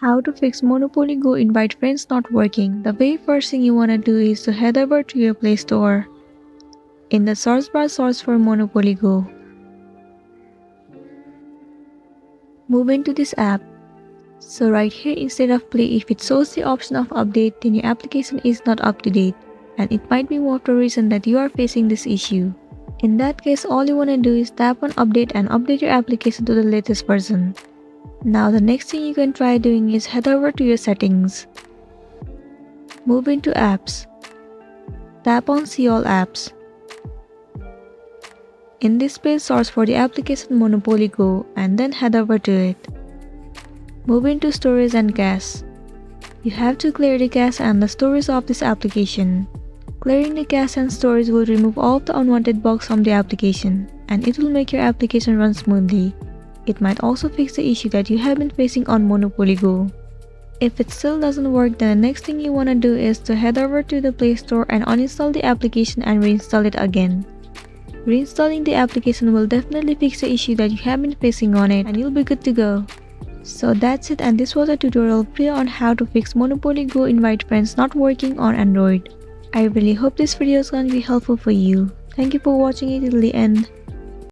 How to fix Monopoly Go invite friends not working. The very first thing you wanna do is to head over to your Play Store. In the search bar, search for Monopoly Go. Move into this app. So right here, instead of play, if it shows the option of update, then your application is not up to date. And it might be one of the reasons that you are facing this issue. In that case, all you wanna do is tap on update and update your application to the latest version. Now the next thing you can try doing is head over to your settings. Move into apps. Tap on see all apps. In this page, search for the application Monopoly Go and then head over to it. Move into storage and cache. You have to clear the cache and the storage of this application. Clearing the cache and storage will remove all of the unwanted bugs from the application, and it will make your application run smoothly. It might also fix the issue that you have been facing on Monopoly Go. If it still doesn't work, then the next thing you wanna do is to head over to the Play Store and uninstall the application and reinstall it again. Reinstalling the application will definitely fix the issue that you have been facing on it, and you'll be good to go. So that's it, and this was a tutorial video on how to fix Monopoly Go invite friends not working on Android. I really hope this video is going to be helpful for you. Thank you for watching it till the end.